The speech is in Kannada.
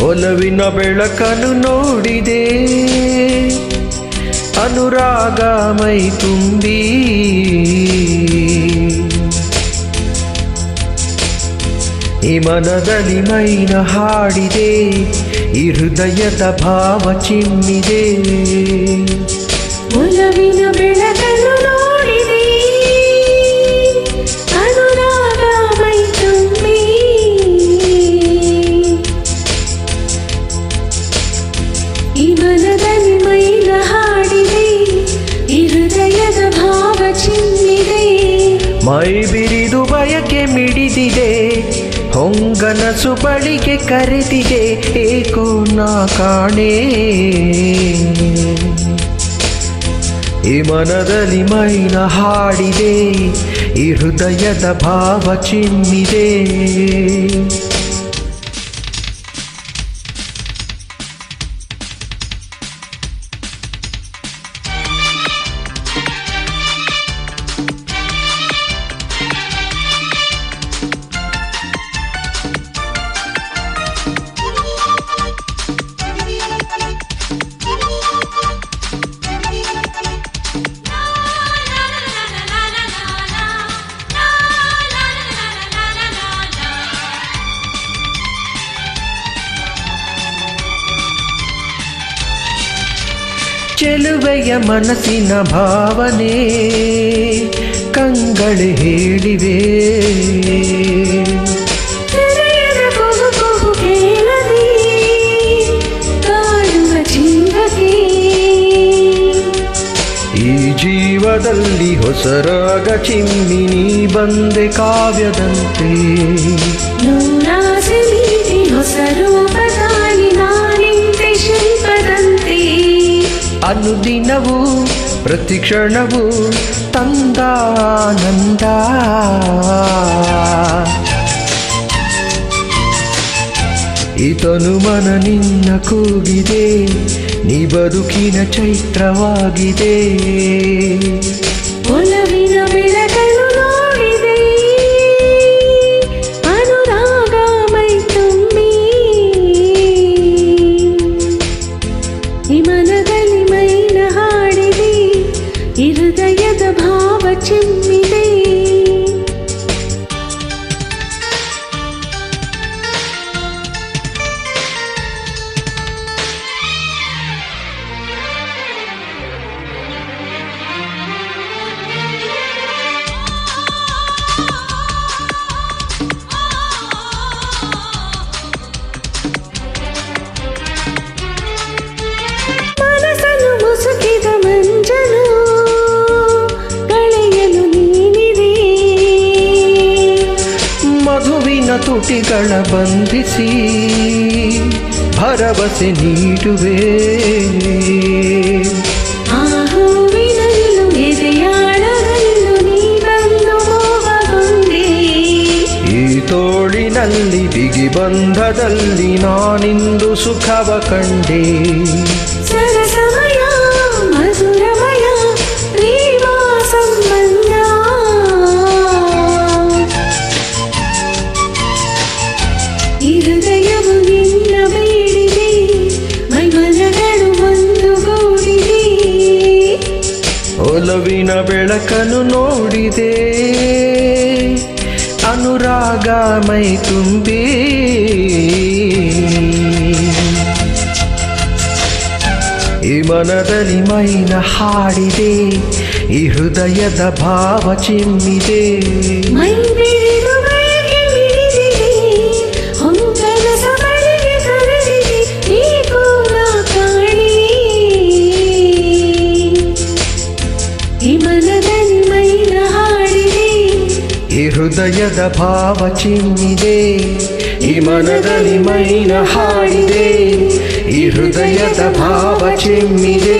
ಒಲವಿನ ಬೆಳಕನ್ನು ನೋಡಿದೆ, ಅನುರಾಗ ಮೈ ತುಂಬಿ ಈ ಮನದಲ್ಲಿ ಮೈನ ಹಾಡಿದೆ, ಈ ಹೃದಯದ ಭಾವ ಚಿಮ್ಮಿದೆ. ಒಲವಿನ ಬೆಳಕನ್ನು ನೋಡಿದೆ, ಅನುರಾಗ ಮೈ ತುಂಬಿ ಈ ಮನದಲ್ಲಿ ಮೈನ ಹಾಡಿದೆ, ಈ ಹೃದಯದ ಭಾವ ಚಿಮ್ಮಿದೆ. ಮೈ ಬಿರಿದು ಬಯಕೆ ಮಿಡಿದಿದೆ, ಹೊಂಗನಸು ಬಳಿಗೆ ಕರೆದಿದೆ, ಏಕೋ ನಾ ಕಾಣೆ ಈ ಮನದಲ್ಲಿ ಮೈನ ಹಾಡಿದೆ, ಈ ಹೃದಯದ ಭಾವ ಚಿಮ್ಮಿದೆ. ಚೆಲುವೆಯ ಮನಸ್ಸಿನ ಭಾವನೆ ಕಂಗಳು ಹೇಳಿವೆ, ಹೃದಯದ ಕುಹು ಕುಹು ಕೇಳದೆ ಕಾಡುವ ಜೀವಕ್ಕೆ ಈ ಜೀವದಲ್ಲಿ ಹೊಸರಾಗ ಚಿಮ್ಮಿನಿ ಬಂದೆ ಕಾವ್ಯದಂತೆ. ನೂರಾಸೆ ಮೀರಿ ಹೊಸ ರೂಪದಾಗಿ ನಾನಿಂತೆ ಶಿಲ್ಪದಂತೆ. ಅನುದಿನವೂ ಪ್ರತಿಕ್ಷಣವೂ ತಂದಾನಂದ, ಈತನು ಮನ ನಿನ್ನ ಕೂಗಿದೆ, ನೀ ಬದುಕಿನ ಚೈತ್ರವಾಗಿದೆ. ಒಲವಿನ ಬೆಳಕನ್ನು ನೋಡಿದೆ, ಅನುರಾಗ ಮೈ ತುಂಬಿ ಈ ಮನದಲ್ಲಿ ಮೈನ ಹಾಡಿದೆ, ಈ ಹೃದಯದ ಭಾವ ಚಿಮ್ಮಿದೆ. ಮನಸ್ಸನ್ನು ಮುಸುಕಿದ ಮಂಜನು ಕಳೆಯಲು ನೀನಿದೆ, ಮಧುವಿನ ತುಟಿಗಳ ಬಂಧಿಸಿ ಭರವಸೆ ನೀಡುವೆ, ಆ ಹೂವಿನಲ್ಲೂ ಎದೆಯಾಳದಲ್ಲೂ ನೀ ಬಂದು ಮೋಹಗೊಂಡೆ. ಈ ತೋಳಿನಲ್ಲಿ ಬಿಗಿ ಬಂಧದಲ್ಲಿ ನಾನಿಂದು ಸುಖವ ಕಂಡೆ. ಸರಸಮಯ ಮಧುರಮಯ ಪ್ರೇಮ ಸಂಬಂಧ, ಈ ಹೃದಯವು ನಿನ್ನ ಬೇಡಿದೆ, ಮೈಮನಗಳು ಒಂದುಗೂಡಿದೆ. ಒಲವಿನ ಬೆಳಕನ್ನು ನೋಡಿದೆ, ಅನುರಾಗ ಮೈ ತುಂಬಿ ಈ ಮನದಲ್ಲಿ ಮೈನ ಹಾಡಿದೆ, ಈ ಹೃದಯದ ಭಾವ ಚಿಮ್ಮಿದೆ. ಮೈ ಬಿರಿದು ಬಯಕೆ ಮಿಡಿದಿದೆ, ಹೊಂಗನಸ ಬಳಿಗೆ ಕರೆದಿದೆ, ಏಕೋ ನಾ ಕಾಣೆ ಈ ಮನದಲ್ಲಿ ಮೈನ ಹಾಡಿದೆ, ಈ ಹೃದಯದ ಭಾವ ಚಿಮ್ಮಿದೆ. ಈ ಮನದಲ್ಲಿ ಮೈನ ಹಾಡಿದೆ, ಈ ಹೃದಯದ ಭಾವ ಚಿಮ್ಮಿದೆ.